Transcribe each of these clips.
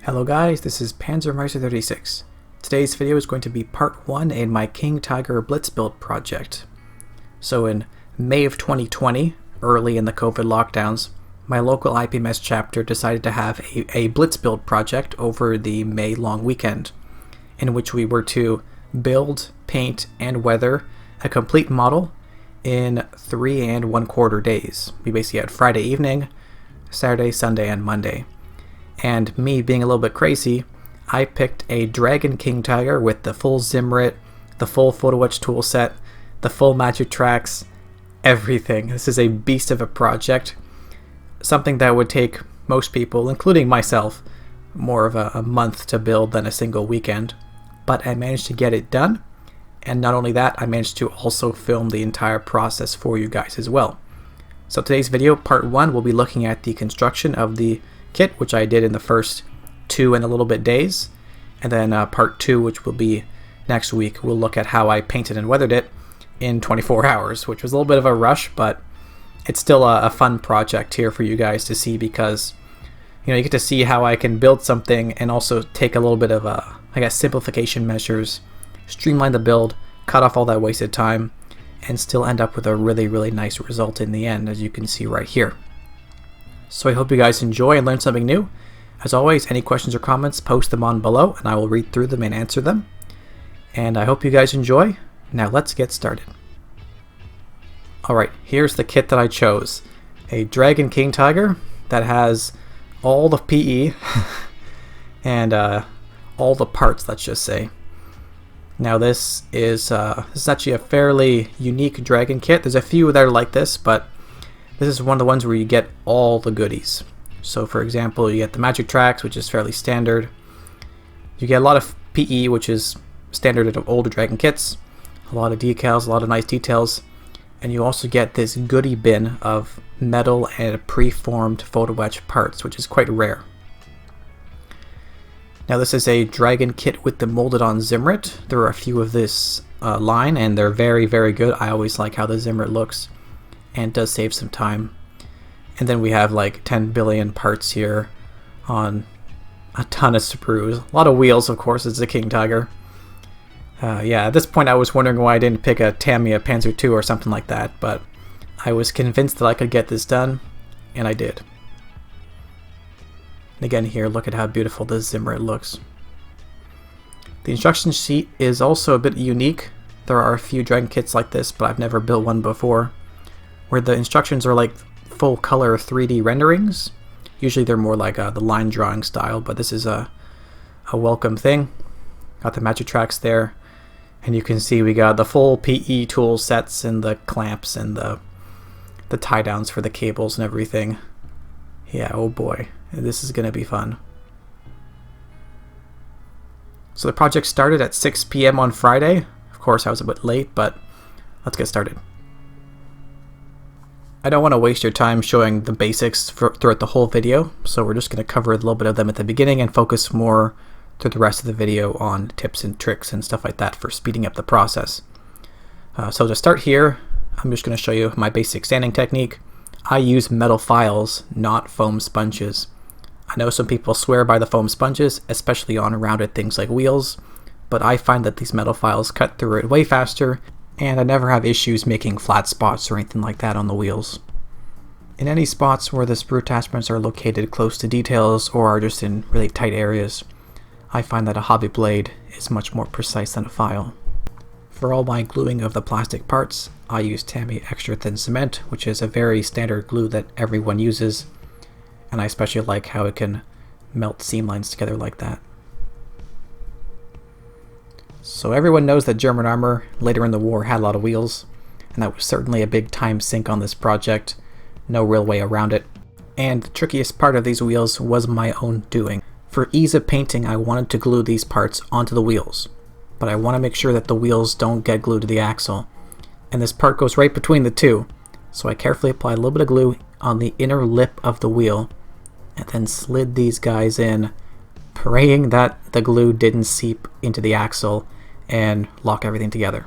Hello guys, this is Panzermeister36. Today's video is going to be part 1 in my King Tiger Blitz Build project. So in May of 2020, early in the COVID lockdowns, my local IPMS chapter decided to have a Blitz Build project over the May long weekend, in which we were to build, paint, and weather a complete model in 3 1/4 days. We basically had Friday evening, Saturday, Sunday, and Monday. And me being a little bit crazy, I picked a Dragon King Tiger with the full Zimrit, the full Photoetch tool set, the full magic tracks, everything. This is a beast of a project, something that would take most people, including myself, more of a month to build than a single weekend. But I managed to get it done, and not only that, I managed to also film the entire process for you guys as well. So today's video, part 1, we'll be looking at the construction of the kit, which I did in the first 2 and a little bit days, and then part 2, which will be next week, we'll look at how I painted and weathered it in 24 hours, which was a little bit of a rush, but it's still a fun project here for you guys to see, because you get to see how I can build something and also take a little bit of simplification measures, streamline the build, cut off all that wasted time, and still end up with a really nice result in the end, as you can see right here. So I hope you guys enjoy and learn something new. As always, any questions or comments, post them on below and I will read through them and answer them. And I hope you guys enjoy. Now let's get started. Alright, here's the kit that I chose. A Dragon King Tiger that has all the PE and all the parts, let's just say. Now this is actually a fairly unique Dragon kit. There's a few that are like this, but this is one of the ones where you get all the goodies. So for example, you get the magic tracks, which is fairly standard. You get a lot of PE, which is standard of older Dragon kits. A lot of decals, a lot of nice details. And you also get this goodie bin of metal and preformed Photoetch parts, which is quite rare. Now this is a Dragon kit with the molded on Zimrit. There are a few of this line and they're very good. I always like how the Zimrit looks, and does save some time. And then we have like 10 billion parts here on a ton of sprues. A lot of wheels, of course, it's a King Tiger. Yeah, at this point I was wondering why I didn't pick a Tamiya Panzer II or something like that, but I was convinced that I could get this done, and I did. And again here, look at how beautiful this Zimrit looks. The instruction sheet is also a bit unique. There are a few Dragon kits like this, but I've never built one before, where the instructions are like full color 3D renderings. Usually they're more like the line drawing style, but this is a welcome thing. Got the magic tracks there, and you can see we got the full PE tool sets and the clamps and the tie downs for the cables and everything. Yeah, oh boy, this is gonna be fun. So the project started at 6 p.m. on Friday. Of course I was a bit late, but let's get started. I don't want to waste your time showing the basics throughout the whole video, so we're just going to cover a little bit of them at the beginning and focus more through the rest of the video on tips and tricks and stuff like that for speeding up the process. So to start here, I'm just going to show you my basic sanding technique. I use metal files, not foam sponges. I know some people swear by the foam sponges, especially on rounded things like wheels, but I find that these metal files cut through it way faster, and I never have issues making flat spots or anything like that on the wheels. In any spots where the sprue attachments are located close to details or are just in really tight areas, I find that a hobby blade is much more precise than a file. For all my gluing of the plastic parts, I use Tamiya Extra Thin Cement, which is a very standard glue that everyone uses, and I especially like how it can melt seam lines together like that. So everyone knows that German armor later in the war had a lot of wheels, and that was certainly a big time sink on this project. No real way around it. And the trickiest part of these wheels was my own doing. For ease of painting, I wanted to glue these parts onto the wheels, but I want to make sure that the wheels don't get glued to the axle. And this part goes right between the two, so I carefully applied a little bit of glue on the inner lip of the wheel, and then slid these guys in, praying that the glue didn't seep into the axle and lock everything together,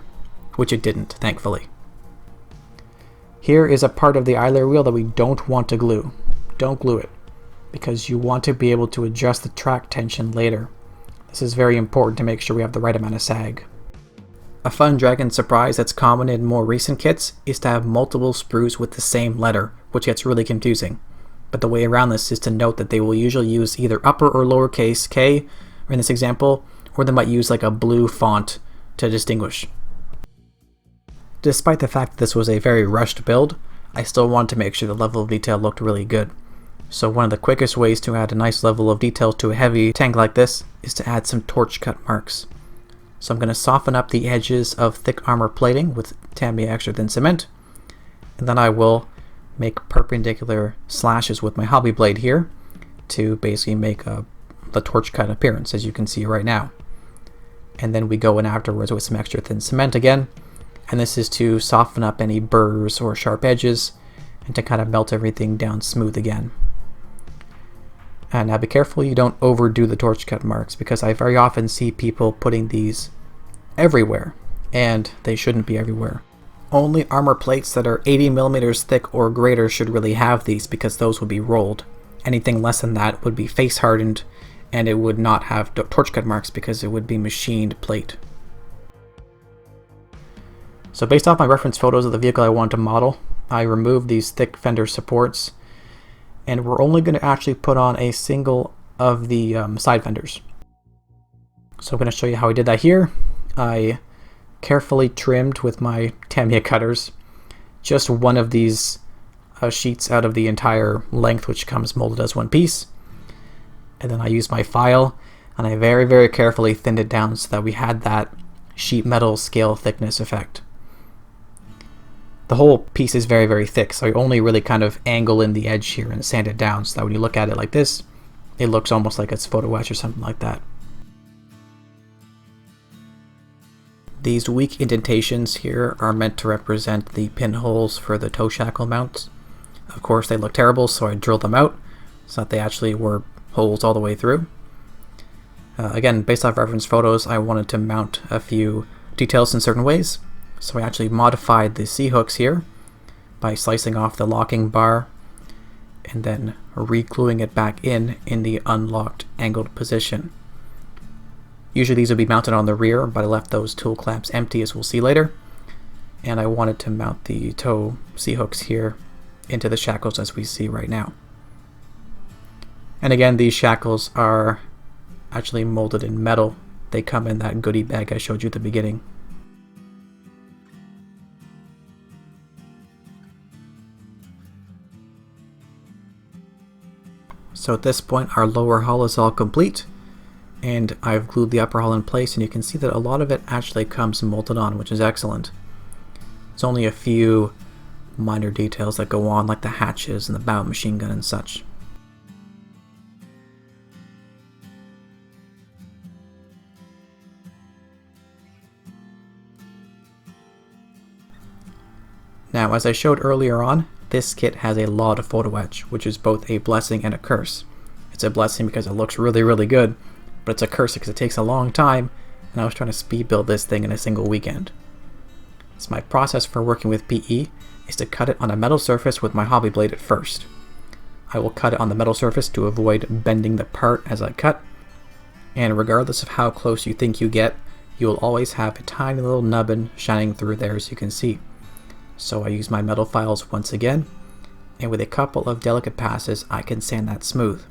which it didn't, thankfully. Here is a part of the idler wheel that we don't want to glue. Don't glue it. because you want to be able to adjust the track tension later. This is very important to make sure we have the right amount of sag. A fun drag and surprise that's common in more recent kits is to have multiple sprues with the same letter, which gets really confusing. But the way around this is to note that they will usually use either upper or lowercase k, or in this example, or they might use like a blue font to distinguish. Despite the fact that this was a very rushed build, I still wanted to make sure the level of detail looked really good. So one of the quickest ways to add a nice level of detail to a heavy tank like this is to add some torch cut marks. So I'm going to soften up the edges of thick armor plating with Tamiya Extra Thin Cement, and then I will make perpendicular slashes with my hobby blade here to basically make the torch cut appearance, as you can see right now. And then we go in afterwards with some extra thin cement again, and this is to soften up any burrs or sharp edges and to kind of melt everything down smooth again. And now be careful you don't overdo the torch cut marks, because I very often see people putting these everywhere, and they shouldn't be everywhere. Only armor plates that are 80mm thick or greater should really have these, because those would be rolled. Anything less than that would be face hardened, and it would not have torch cut marks because it would be machined plate. So based off my reference photos of the vehicle I wanted to model, I removed these thick fender supports, and we're only going to actually put on a single of the side fenders. So I'm going to show you how I did that here. I carefully trimmed with my Tamiya cutters just one of these sheets out of the entire length, which comes molded as one piece. And then I used my file and I very, very carefully thinned it down so that we had that sheet metal scale thickness effect. The whole piece is very, very thick, so I only really kind of angle in the edge here and sand it down so that when you look at it like this, it looks almost like it's Photoetch or something like that. These weak indentations here are meant to represent the pinholes for the toe shackle mounts. Of course they look terrible, so I drilled them out so that they actually were holes all the way through. Again, based off reference photos, I wanted to mount a few details in certain ways. So I actually modified the C-hooks here by slicing off the locking bar and then re-gluing it back in the unlocked angled position. Usually these would be mounted on the rear, but I left those tool clamps empty, as we'll see later. And I wanted to mount the toe C-hooks here into the shackles as we see right now. And again, these shackles are actually molded in metal. They come in that goodie bag I showed you at the beginning. So at this point our lower hull is all complete, and I've glued the upper hull in place, and you can see that a lot of it actually comes molded on, which is excellent. There's only a few minor details that go on, like the hatches and the bow machine gun and such. Now, as I showed earlier on, this kit has a lot of Photoetch, which is both a blessing and a curse. It's a blessing because it looks really, really good, but it's a curse because it takes a long time, and I was trying to speed build this thing in a single weekend. So my process for working with PE is to cut it on a metal surface with my hobby blade at first. I will cut it on the metal surface to avoid bending the part as I cut, and regardless of how close you think you get, you will always have a tiny little nubbin shining through there, as you can see. So I use my metal files once again, and with a couple of delicate passes I can sand that smooth.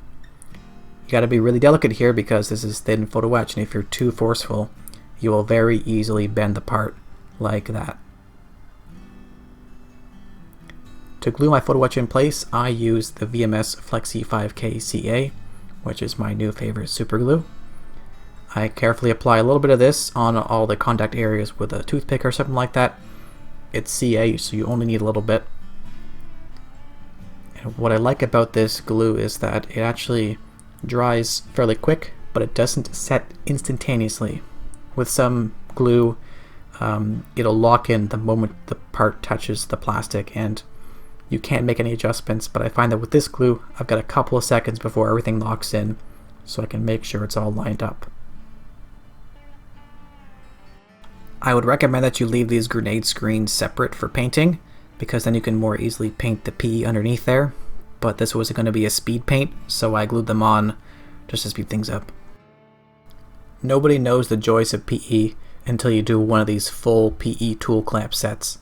You gotta be really delicate here because this is thin Photoetch, and if you're too forceful, you will very easily bend the part like that. To glue my Photoetch in place, I use the VMS Flexi 5K CA, which is my new favorite super glue. I carefully apply a little bit of this on all the contact areas with a toothpick or something like that. It's CA, so you only need a little bit. And what I like about this glue is that it actually dries fairly quick, but it doesn't set instantaneously. With some glue, it'll lock in the moment the part touches the plastic, and you can't make any adjustments, but I find that with this glue, I've got a couple of seconds before everything locks in, so I can make sure it's all lined up. I would recommend that you leave these grenade screens separate for painting, because then you can more easily paint the PE underneath there. but this was going to be a speed paint, so I glued them on just to speed things up. Nobody knows the joys of PE until you do one of these full PE tool clamp sets.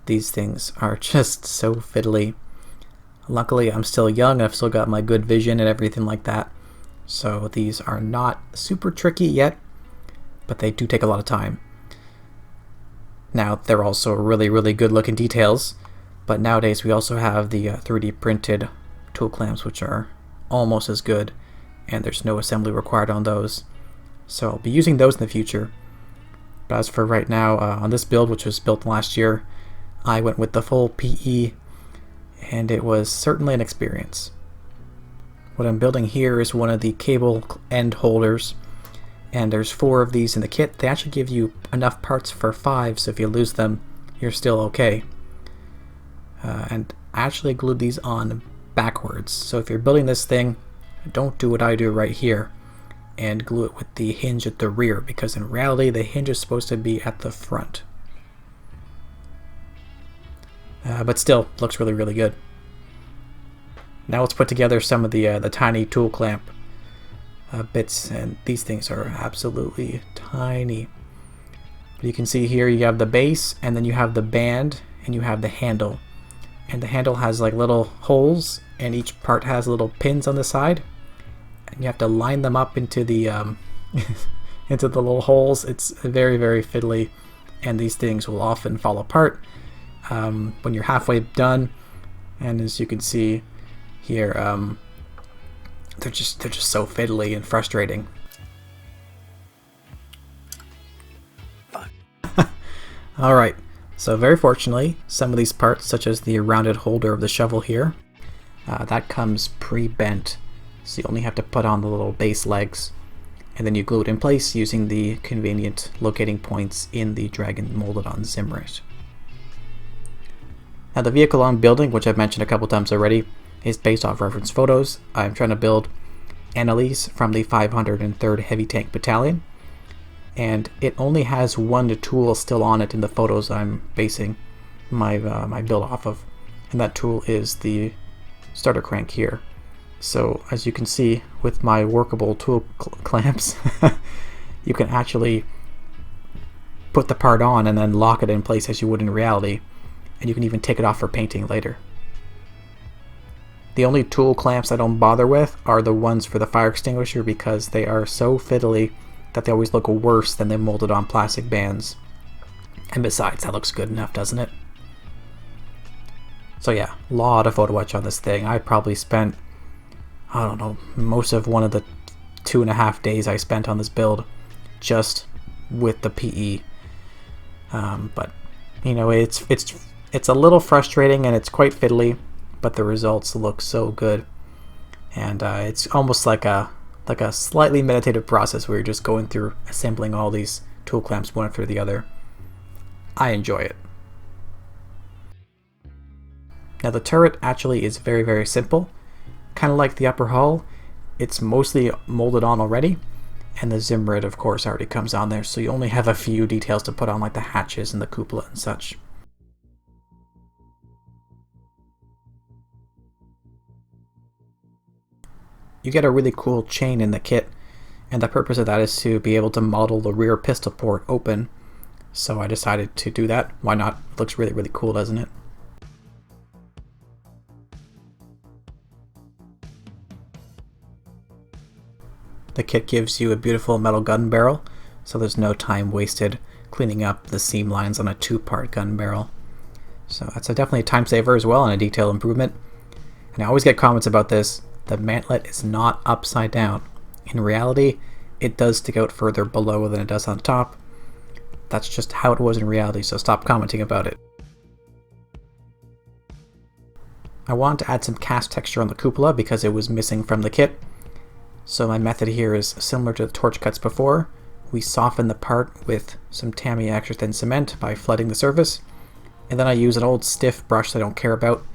These things are just so fiddly. Luckily, I'm still young, I've still got my good vision and everything like that, so these are not super tricky yet, but they do take a lot of time. Now, they're also really, really good looking details, but nowadays we also have the 3D printed tool clamps, which are almost as good, and there's no assembly required on those. So I'll be using those in the future. But as for right now, on this build, which was built last year, I went with the full PE, and it was certainly an experience. What I'm building here is one of the cable end holders, and there's 4 of these in the kit. They actually give you enough parts for 5, so if you lose them, you're still okay. And I actually glued these on backwards, so if you're building this thing, don't do what I do right here and glue it with the hinge at the rear, because in reality the hinge is supposed to be at the front. But still, looks really, really good. Now let's put together some of the tiny tool clamp bits, and these things are absolutely tiny. But you can see here you have the base, and then you have the band, and you have the handle. And the handle has like little holes, and each part has little pins on the side, and you have to line them up into the into the little holes. It's very, very fiddly, and these things will often fall apart when you're halfway done. And as you can see here, they're just so fiddly and frustrating. Alright, so very fortunately, some of these parts, such as the rounded holder of the shovel here, that comes pre-bent, so you only have to put on the little base legs, and then you glue it in place using the convenient locating points in the Dragon molded on Zimrit. Now the vehicle I'm building, which I've mentioned a couple times already, is based off reference photos. I'm trying to build Annalise from the 503rd Heavy Tank Battalion, and it only has one tool still on it in the photos I'm basing my build off of, and that tool is the starter crank here. So as you can see with my workable tool clamps, you can actually put the part on and then lock it in place as you would in reality, and you can even take it off for painting later. The only tool clamps I don't bother with are the ones for the fire extinguisher, because they are so fiddly that they always look worse than the molded on plastic bands. And besides, that looks good enough, doesn't it? So yeah, a lot of Photoetch on this thing. I probably spent, I don't know, most of one of the 2.5 days I spent on this build just with the PE. But you know, it's a little frustrating and it's quite fiddly, but the results look so good, and it's almost like a slightly meditative process where you're just going through assembling all these tool clamps one after the other. I enjoy it. Now the turret actually is very, very simple, kind of like the upper hull. It's mostly molded on already, and the Zimrit of course already comes on there, so you only have a few details to put on, like the hatches and the cupola and such. You get a really cool chain in the kit, and the purpose of that is to be able to model the rear pistol port open. So I decided to do that. Why not? It looks really, really cool, doesn't it? The kit gives you a beautiful metal gun barrel, so there's no time wasted cleaning up the seam lines on a 2-part gun barrel. So that's definitely a time saver as well, and a detail improvement. And I always get comments about this. The mantlet is not upside down. In reality, it does stick out further below than it does on top. That's just how it was in reality, so stop commenting about it. I wanted to add some cast texture on the cupola because it was missing from the kit. So my method here is similar to the torch cuts before. We soften the part with some Tamiya extra thin cement by flooding the surface, and then I use an old stiff brush that I don't care about,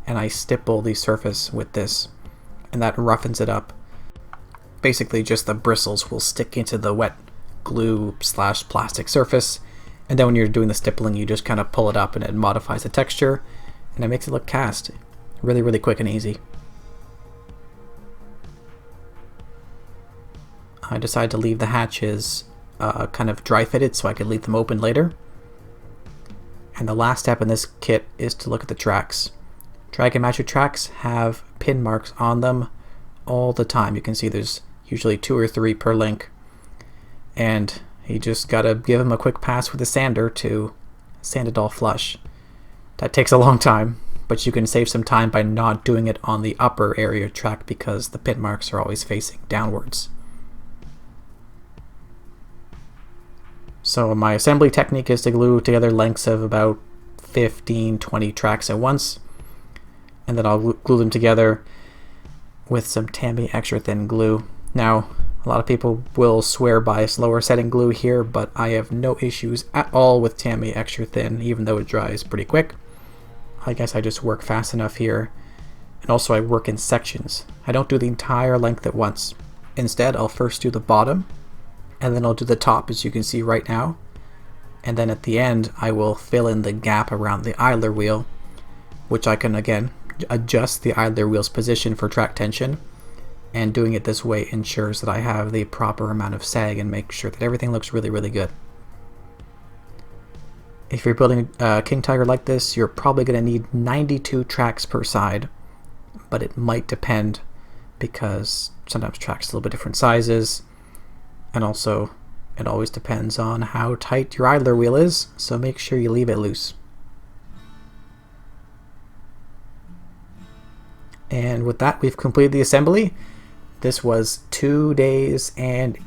and I stipple the surface with this, and that roughens it up. Basically just the bristles will stick into the wet glue / plastic surface, and then when you're doing the stippling you just kind of pull it up and it modifies the texture and it makes it look cast. Really, really quick and easy. I decided to leave the hatches kind of dry fitted so I could leave them open later. And the last step in this kit is to look at the tracks. Drag and match your tracks have pin marks on them all the time. You can see there's usually 2 or 3 per link. And you just gotta give them a quick pass with a sander to sand it all flush. That takes a long time, but you can save some time by not doing it on the upper area track because the pin marks are always facing downwards. So my assembly technique is to glue together lengths of about 15-20 tracks at once, and then I'll glue them together with some Tamiya extra thin glue. Now, a lot of people will swear by slower setting glue here, but I have no issues at all with Tamiya extra thin, even though it dries pretty quick. I guess I just work fast enough here, and also I work in sections. I don't do the entire length at once. Instead, I'll first do the bottom, and then I'll do the top, as you can see right now, and then at the end I will fill in the gap around the idler wheel, which I can again adjust the idler wheel's position for track tension, and doing it this way ensures that I have the proper amount of sag and make sure that everything looks really, really good. If you're building a King Tiger like this, you're probably going to need 92 tracks per side, but it might depend because sometimes tracks are a little bit different sizes, and also it always depends on how tight your idler wheel is, so make sure you leave it loose. And with that, we've completed the assembly. This was 2 days and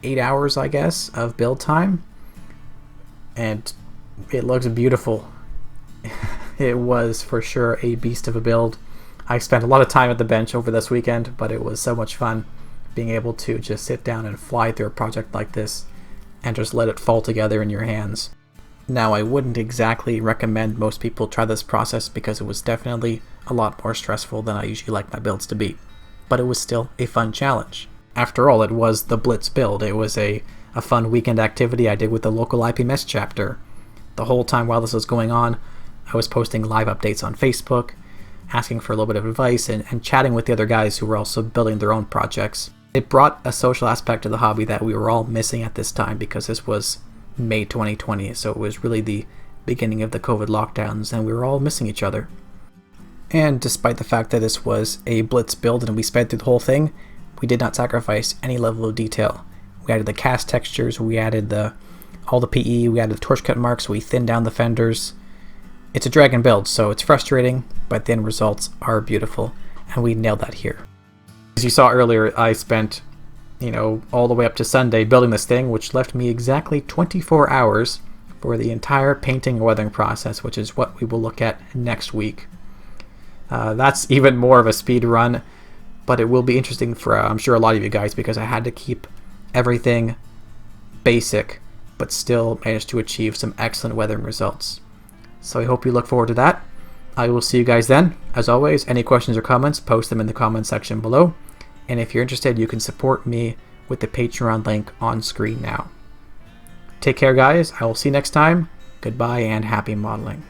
8 hours, I guess, of build time, and it looks beautiful. It was for sure a beast of a build. I spent a lot of time at the bench over this weekend, but it was so much fun being able to just sit down and fly through a project like this and just let it fall together in your hands. Now, I wouldn't exactly recommend most people try this process because it was definitely a lot more stressful than I usually like my builds to be, but it was still a fun challenge. After all, it was the Blitz Build. It was a fun weekend activity I did with the local IPMS chapter. The whole time while this was going on, I was posting live updates on Facebook, asking for a little bit of advice, and chatting with the other guys who were also building their own projects. It brought a social aspect to the hobby that we were all missing at this time because this was May 2020, so it was really the beginning of the COVID lockdowns and we were all missing each other. And despite the fact that this was a Blitz build and we sped through the whole thing, we did not sacrifice any level of detail. We added the cast textures, we added all the PE, we added the torch cut marks, we thinned down the fenders. It's a drag and build, so it's frustrating, but the end results are beautiful, and we nailed that here. As you saw earlier, I spent, all the way up to Sunday building this thing, which left me exactly 24 hours for the entire painting and weathering process, which is what we will look at next week. That's even more of a speed run, but it will be interesting for, I'm sure, a lot of you guys, because I had to keep everything basic, but still managed to achieve some excellent weathering results. So I hope you look forward to that. I will see you guys then. As always, any questions or comments, post them in the comment section below. And if you're interested, you can support me with the Patreon link on screen now. Take care, guys. I will see you next time. Goodbye and happy modeling.